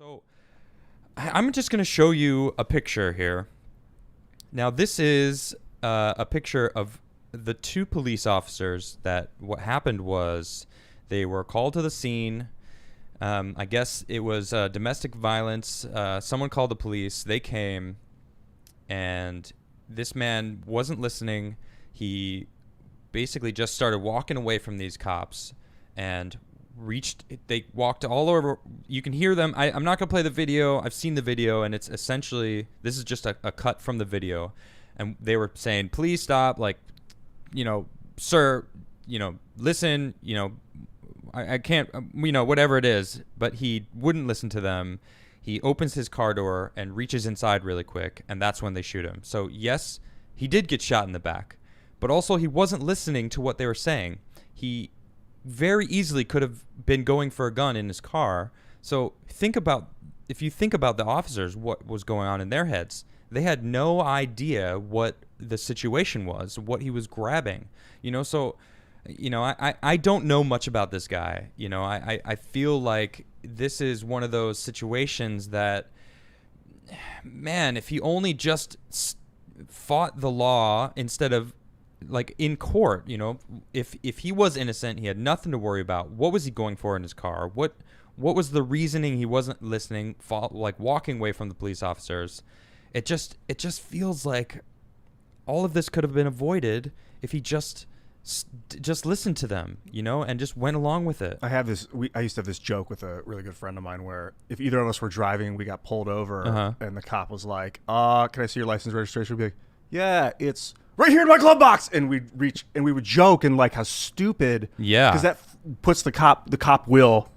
So I'm just going to show you a picture here. Now, this is a picture of the two police officers that what happened was they were called to the scene. I guess it was domestic violence. Someone called the police. They came, and this man wasn't listening. He basically just started walking away from these cops and they walked all over. You can hear them. I'm not going to play the video. I've seen the video, and it's essentially, this is just a cut from the video. And they were saying, please stop, like, sir, listen, I can't, whatever it is. But he wouldn't listen to them. He opens his car door and reaches inside really quick, and that's when they shoot him. So, yes, he did get shot in the back. But also, he wasn't listening to what they were saying. He very easily could have been going for a gun in his car. So if you think about the officers, what was going on in their heads, they had no idea what the situation was, what he was grabbing, so, I don't know much about this guy. I feel like this is one of those situations that, man, if he only just fought the law instead of, like, in court, if he was innocent, he had nothing to worry about. What was he going for in his car? What was the reasoning he wasn't listening, like walking away from the police officers? It just feels like all of this could have been avoided if he just listened to them, and just went along with it. I used to have this joke with a really good friend of mine where if either of us were driving, we got pulled over, and the cop was like, can I see your license registration? We'd be like, yeah, it's right here in my glove box, and we'd reach and we would joke and like how stupid, because that puts the cop will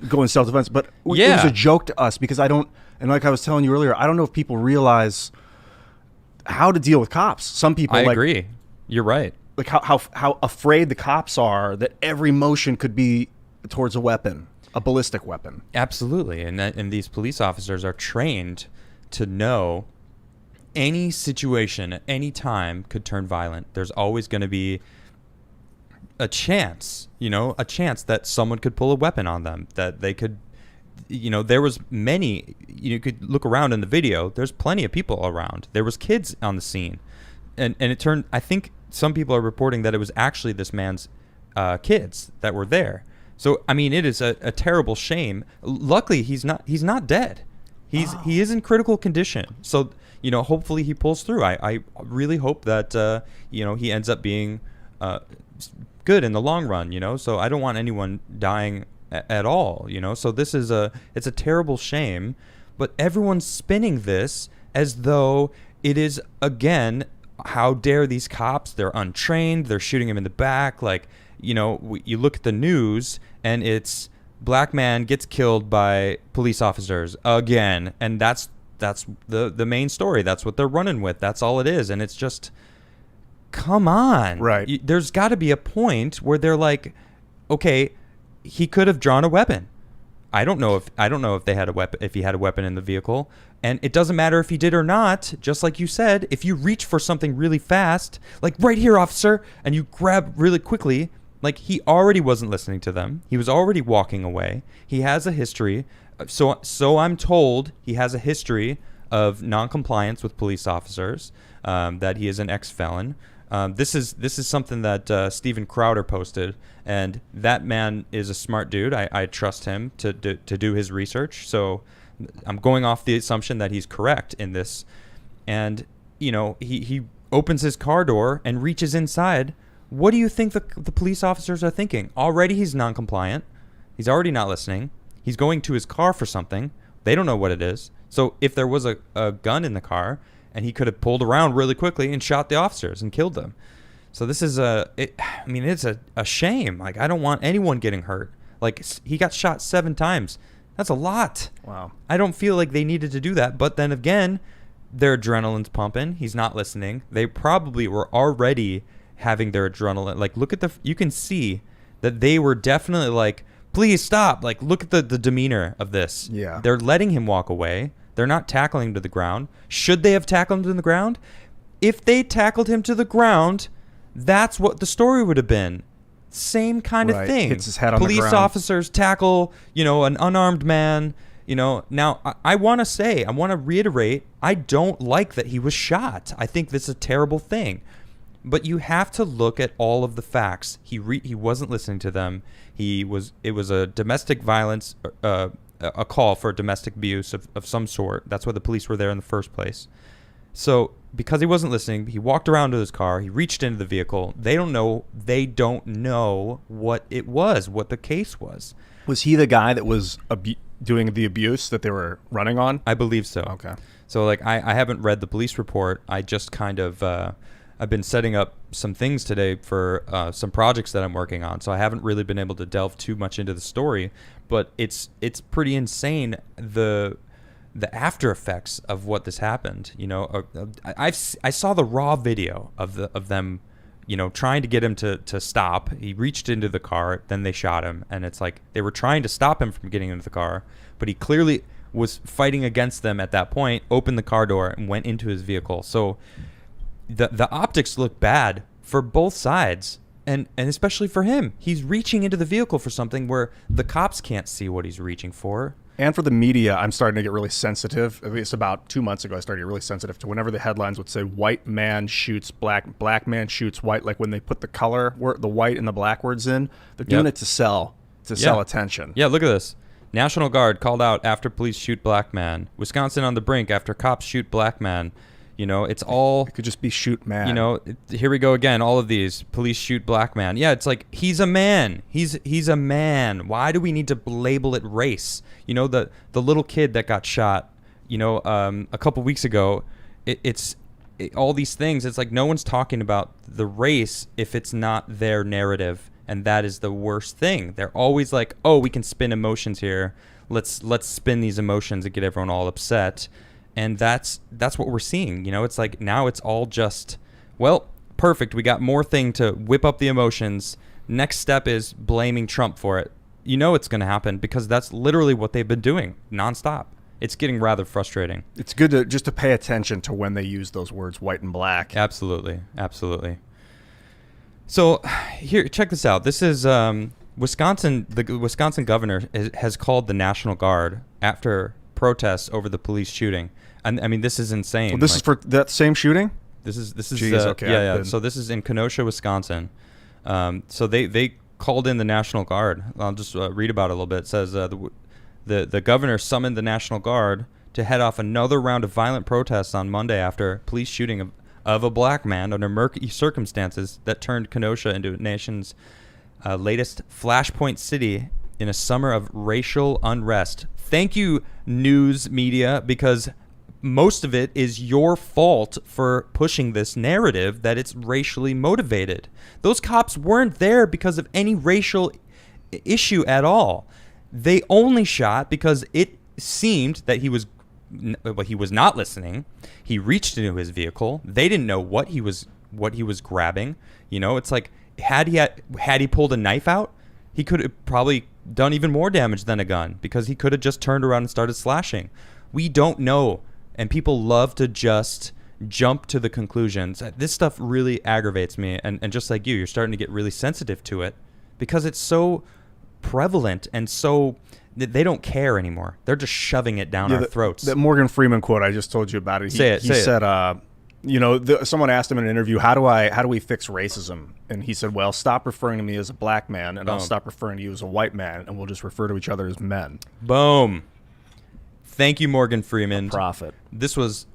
go in self-defense. But it was a joke to us because and like I was telling you earlier, I don't know if people realize how to deal with cops. Some people, I agree, you're right, like how afraid the cops are that every motion could be towards a weapon, a ballistic weapon. Absolutely. And these police officers are trained to know any situation at any time could turn violent. There's always going to be a chance that someone could pull a weapon on them, that they could, there was many, you could look around in the video, there's plenty of people around. There was kids on the scene. And it turned, I think some people are reporting that it was actually this man's kids that were there. So, I mean, it is a terrible shame. Luckily, he's not dead. He is in critical condition. So, hopefully he pulls through. I really hope that, he ends up being good in the long run, So I don't want anyone dying at all, So this is it's a terrible shame. But everyone's spinning this as though it is, again, how dare these cops? They're untrained. They're shooting him in the back. Like, you look at the news and it's black man gets killed by police officers again. And that's the main story. That's what they're running with. That's all it is. And it's just, come on. Right. There's got to be a point where they're like, okay, he could have drawn a weapon. I don't know if they had a weapon, if he had a weapon in the vehicle. And it doesn't matter if he did or not. Just like you said, if you reach for something really fast, like right here, officer, and you grab really quickly, like he already wasn't listening to them. He was already walking away. He has a history. So I'm told he has a history of non-compliance with police officers, that he is an ex-felon. This is something that Steven Crowder posted, and that man is a smart dude. I trust him to do his research. So I'm going off the assumption that he's correct in this. And, he opens his car door and reaches inside. What do you think the police officers are thinking? Already he's non-compliant. He's already not listening. He's going to his car for something. They don't know what it is. So if there was a gun in the car, and he could have pulled around really quickly and shot the officers and killed them. So this is it's a shame. Like, I don't want anyone getting hurt. Like, he got shot 7 times. That's a lot. Wow. I don't feel like they needed to do that. But then again, their adrenaline's pumping. He's not listening. They probably were already having their adrenaline. Like, you can see that they were definitely like, please stop. Like, look at the demeanor of this. Yeah. They're letting him walk away. They're not tackling him to the ground. Should they have tackled him to the ground? If they tackled him to the ground, that's what the story would have been. Same kind of thing. Hits his head on the Police ground. officers tackle, an unarmed man, Now I want to reiterate, I don't like that he was shot. I think this is a terrible thing. But you have to look at all of the facts. He wasn't listening to them. It was a domestic violence, a call for domestic abuse of some sort. That's why the police were there in the first place. So because he wasn't listening, he walked around to his car. He reached into the vehicle. They don't know what it was, what the case was. Was he the guy that was doing the abuse that they were running on? I believe so. Okay. So like I haven't read the police report. I just kind of I've been setting up some things today for some projects that I'm working on. So I haven't really been able to delve too much into the story, but it's pretty insane the after effects of what this happened. I saw the raw video of them, trying to get him to stop. He reached into the car, then they shot him, and it's like they were trying to stop him from getting into the car, but he clearly was fighting against them at that point, opened the car door and went into his vehicle. So the optics look bad for both sides, and especially for him. He's reaching into the vehicle for something where the cops can't see what he's reaching for. And for the media, I'm starting to get really sensitive. At least about 2 months ago, I started to get really sensitive to whenever the headlines would say white man shoots black man shoots white, like when they put the color, the white and the black words in, they're doing it to sell attention. Yeah, look at this. National Guard called out after police shoot black man. Wisconsin on the brink after cops shoot black man. It's all... It could just be shoot man. Here we go again. All of these. Police shoot black man. Yeah, it's like, he's a man. He's a man. Why do we need to label it race? The little kid that got shot, a couple weeks ago, it's all these things. It's like no one's talking about the race if it's not their narrative. And that is the worst thing. They're always like, oh, we can spin emotions here. Let's spin these emotions and get everyone all upset. And that's what we're seeing. It's like now it's all just, well, perfect. We got more thing to whip up the emotions. Next step is blaming Trump for it. It's going to happen because that's literally what they've been doing nonstop. It's getting rather frustrating. It's good to pay attention to when they use those words white and black. Absolutely. Absolutely. So here, check this out. This is Wisconsin. The Wisconsin governor has called the National Guard after protests over the police shooting. And I mean, this is insane. Well, this is for that same shooting? This is Jeez, okay, yeah. So this is in Kenosha, Wisconsin. So they called in the National Guard. I'll just read about it a little bit. It says the governor summoned the National Guard to head off another round of violent protests on Monday after police shooting of a black man under murky circumstances that turned Kenosha into the nation's latest flashpoint city in a summer of racial unrest. Thank you, news media, because most of it is your fault for pushing this narrative that it's racially motivated. Those cops weren't there because of any racial issue at all. They only shot because it seemed that he was not listening. He reached into his vehicle. They didn't know what he was grabbing. It's like had he pulled a knife out, he could have probably done even more damage than a gun because he could have just turned around and started slashing. We don't know. And people love to just jump to the conclusions. This stuff really aggravates me. And just like you're starting to get really sensitive to it because it's so prevalent and so they don't care anymore. They're just shoving it down our throats. That Morgan Freeman quote I just told you about it. He said, someone asked him in an interview, how do we fix racism? And he said, well, stop referring to me as a black man and I'll stop referring to you as a white man and we'll just refer to each other as men. Boom. Thank you, Morgan Freeman. A prophet. This was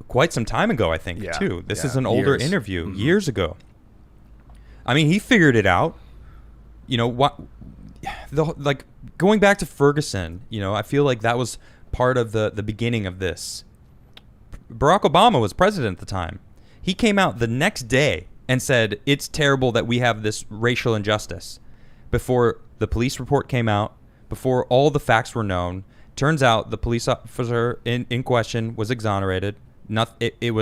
quite some time ago, I think, too. This is an older interview, years ago. I mean, he figured it out. Going back to Ferguson, I feel like that was part of the beginning of this. Barack Obama was president at the time. He came out the next day and said, it's terrible that we have this racial injustice. Before the police report came out, before all the facts were known, turns out the police officer in question was exonerated. There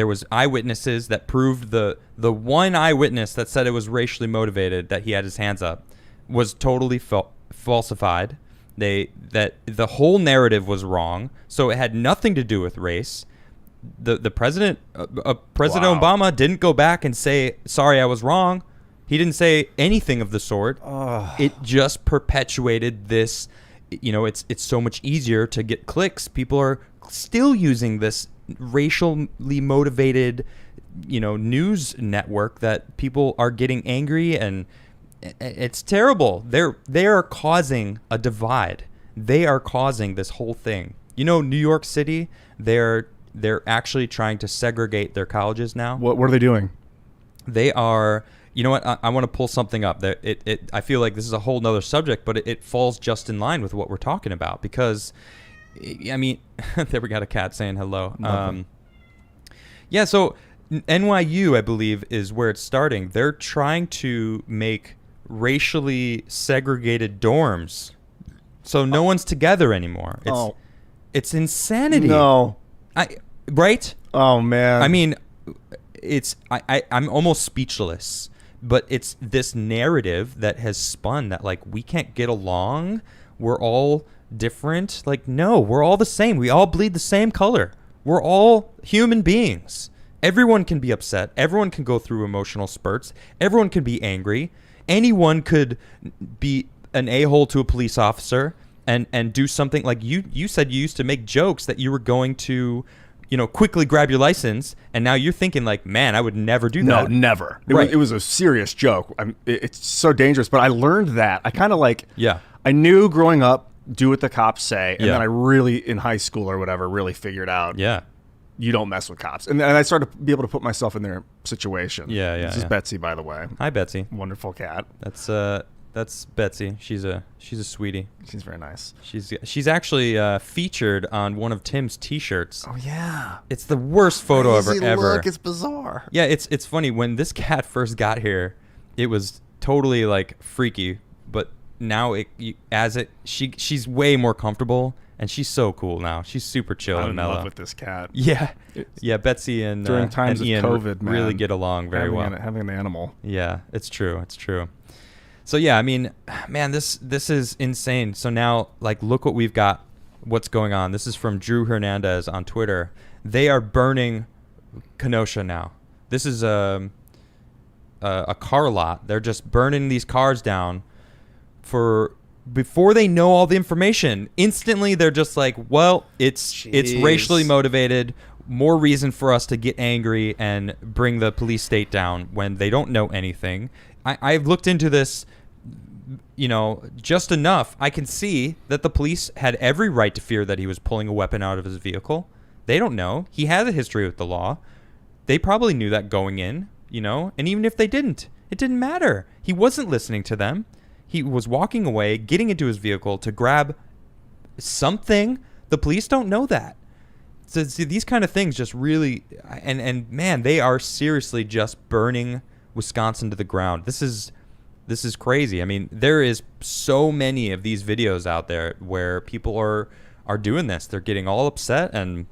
was eyewitnesses that proved the one eyewitness that said it was racially motivated, that he had his hands up, was totally falsified. That the whole narrative was wrong, so it had nothing to do with race. The president, President Obama, didn't go back and say, sorry, I was wrong. He didn't say anything of the sort. It just perpetuated this it's so much easier to get clicks. People are still using this racially motivated, news network that people are getting angry, and it's terrible. They are causing a divide. They are causing this whole thing. New York City, they're actually trying to segregate their colleges now. What are they doing? They are. You know what? I want to pull something up. I feel like this is a whole nother subject, but it falls just in line with what we're talking about because, I mean, there we got a cat saying hello. Yeah, so NYU, I believe, is where it's starting. They're trying to make racially segregated dorms, so no one's together anymore. It's insanity. No. Right? Oh, man. I mean, I'm almost speechless. But it's this narrative that has spun that, like, we can't get along. We're all different. Like, no, we're all the same. We all bleed the same color. We're all human beings. Everyone can be upset. Everyone can go through emotional spurts. Everyone can be angry. Anyone could be an a-hole to a police officer and do something. Like you said you used to make jokes that you were going to quickly grab your license, and now you're thinking like, man, I would never do that. No, never. It was a serious joke. It's so dangerous, but I learned that. I kind of I knew growing up, do what the cops say, and then I really, in high school or whatever, really figured out, you don't mess with cops. And I started to be able to put myself in their situation. This is Betsy, by the way. Hi, Betsy. Wonderful cat. That's Betsy. She's a sweetie. She's very nice. She's actually featured on one of Tim's T-shirts. Oh yeah, it's the worst photo ever. Look, it's bizarre. Yeah, it's funny. When this cat first got here, it was totally like freaky. But now she's way more comfortable, and she's so cool now. She's super chill and mellow. I'm in love with this cat. Yeah. Betsy and during times and Ian of COVID, man, really get along very well. Having an animal. Yeah, it's true. It's true. So yeah, I mean, man, this is insane. So now, like, look what we've got. What's going on? This is from Drew Hernandez on Twitter. They are burning Kenosha now. This is a car lot. They're just burning these cars down before they know all the information. Instantly, they're just like, well, it's racially motivated. More reason for us to get angry and bring the police state down when they don't know anything. I've looked into this, just enough. I can see that the police had every right to fear that he was pulling a weapon out of his vehicle. They don't know. He has a history with the law. They probably knew that going in, and even if they didn't, it didn't matter. He wasn't listening to them. He was walking away, getting into his vehicle to grab something. The police don't know that. So see, these kind of things just really, and man, they are seriously just burning Wisconsin to the ground. This is crazy. I mean, there is so many of these videos out there where people are doing this. They're getting all upset, and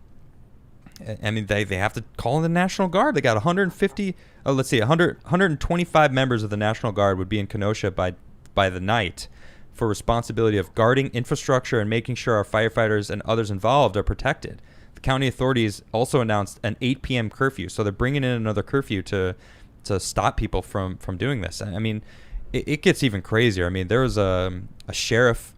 I mean, they have to call in the National Guard. They got 125 members of the National Guard would be in Kenosha by the night for responsibility of guarding infrastructure and making sure our firefighters and others involved are protected. The county authorities also announced an 8 p.m. curfew, so they're bringing in another curfew to stop people from doing this. I mean, it gets even crazier. I mean, there was a sheriff.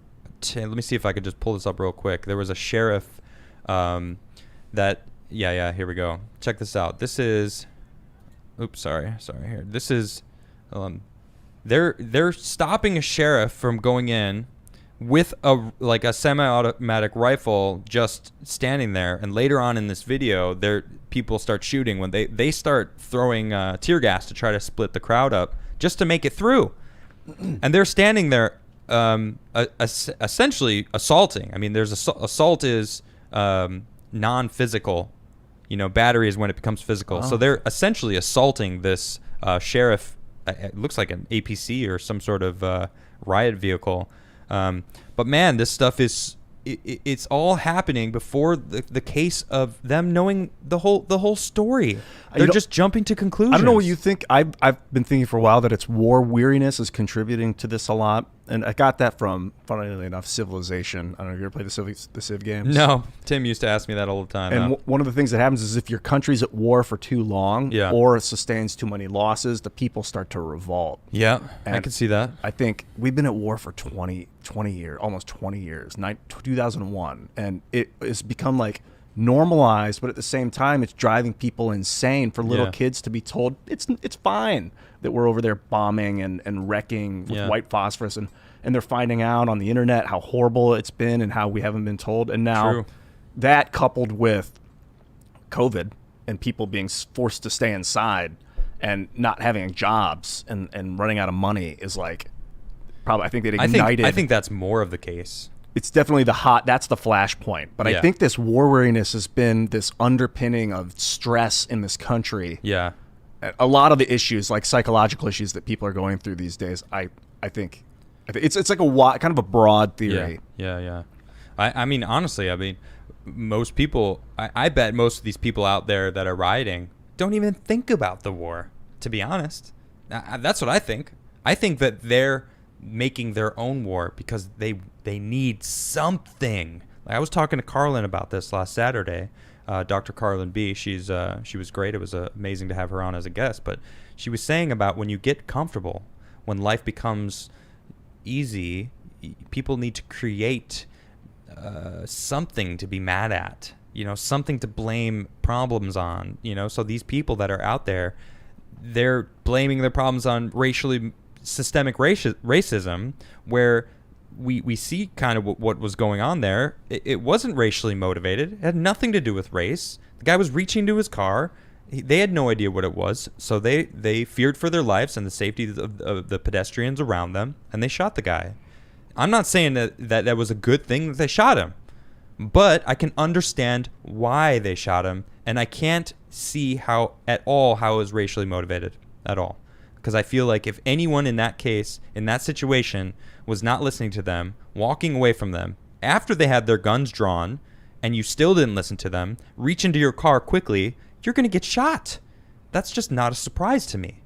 Let me see if I could just pull this up real quick. There was a sheriff that. Yeah. Here we go. Check this out. This is. Oops, sorry. Here. This is. They're stopping a sheriff from going in with a semi-automatic rifle, just standing there. And later on in this video, people start shooting when they start throwing tear gas to try to split the crowd up just to make it through. And they're standing there essentially assaulting. I mean, assault is non-physical. Battery is when it becomes physical. So they're essentially assaulting this sheriff. It looks like an APC or some sort of riot vehicle. But man, this stuff it's all happening before the case of them knowing the whole story. They're just jumping to conclusions. I don't know what you think. I've been thinking for a while that it's war weariness is contributing to this a lot. And I got that from, funnily enough, Civilization. I don't know if you ever played the Civ games. No, Tim used to ask me that all the time. And one of the things that happens is if your country's at war for too long or sustains too many losses, the people start to revolt. Yeah, and I can see that. I think we've been at war for 20 years, almost 20 years, 2001. And it has become like normalized, but at the same time, it's driving people insane for little kids to be told it's fine that we're over there bombing and wrecking with white phosphorus, and they're finding out on the internet how horrible it's been and how we haven't been told. And now that coupled with COVID and people being forced to stay inside and not having jobs and running out of money is like probably, I think it ignited. I think that's more of the case. It's definitely that's the flashpoint. But I think this war weariness has been this underpinning of stress in this country. Yeah. A lot of the issues, like psychological issues that people are going through these days, I think it's like kind of a broad theory. Yeah. I mean, honestly, most people, I bet most of these people out there that are rioting don't even think about the war, to be honest. That's what I think. I think that they're making their own war because they need something. Like I was talking to Carlin about this last Saturday. Dr. Carlin B. She was great. It was amazing to have her on as a guest. But she was saying about when you get comfortable, when life becomes easy, people need to create something to be mad at. Something to blame problems on. So these people that are out there, they're blaming their problems on systemic racism, where we see kind of what was going on there. It wasn't racially motivated. It had nothing to do with race. The guy was reaching to his car. They had no idea what it was, so they feared for their lives and the safety of the pedestrians around them, and they shot the guy. I'm not saying that was a good thing that they shot him, but I can understand why they shot him, and I can't see how it was racially motivated at all. Because I feel like if anyone in that case, in that situation, was not listening to them, walking away from them, after they had their guns drawn, and you still didn't listen to them, reach into your car quickly, you're going to get shot. That's just not a surprise to me.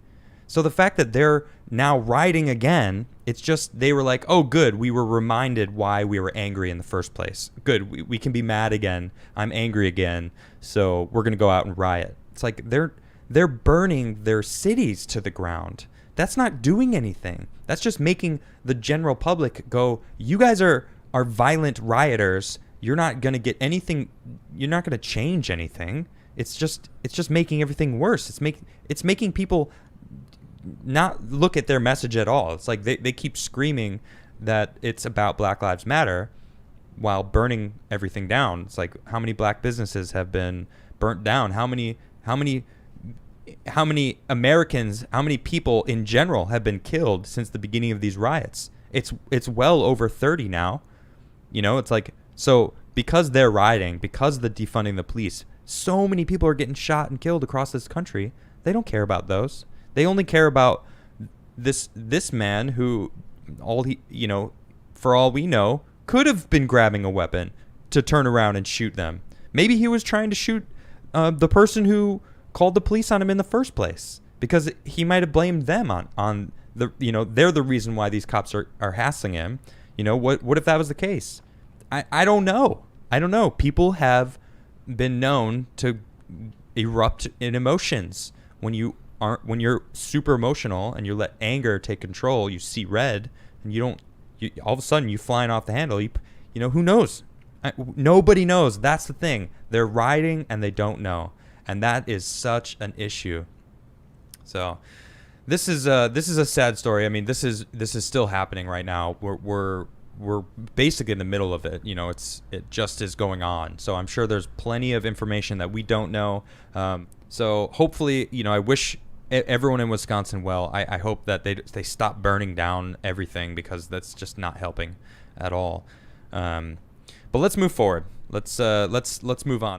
So the fact that they're now rioting again, it's just they were like, oh, good, we were reminded why we were angry in the first place. Good, we can be mad again. I'm angry again, so we're going to go out and riot. It's like they're burning their cities to the ground. That's not doing anything. That's just making the general public go, you guys are violent rioters. You're not going to get anything. You're not going to change anything. It's just making everything worse. It's making people not look at their message at all. It's like they keep screaming that it's about Black Lives Matter while burning everything down. It's like, how many black businesses have been burnt down? How many Americans, how many people in general have been killed since the beginning of these riots? It's well over 30 now. It's like, so because they're rioting, because of the defunding the police, so many people are getting shot and killed across this country. They don't care about those. They only care about this man who, for all we know, could have been grabbing a weapon to turn around and shoot them. Maybe he was trying to shoot the person who called the police on him in the first place, because he might have blamed them on the, they're the reason why these cops are hassling him. What if that was the case? I don't know. People have been known to erupt in emotions. When you're super emotional and you let anger take control, you see red, and all of a sudden you flying off the handle. Who knows? Nobody knows. That's the thing. They're rioting and they don't know, and that is such an issue. So this is a sad story. I mean, this is still happening right now. We're basically in the middle of it. It just is going on. So I'm sure there's plenty of information that we don't know. So hopefully, I wish everyone in Wisconsin well. I hope that they stop burning down everything, because that's just not helping at all. But let's move forward. Let's move on.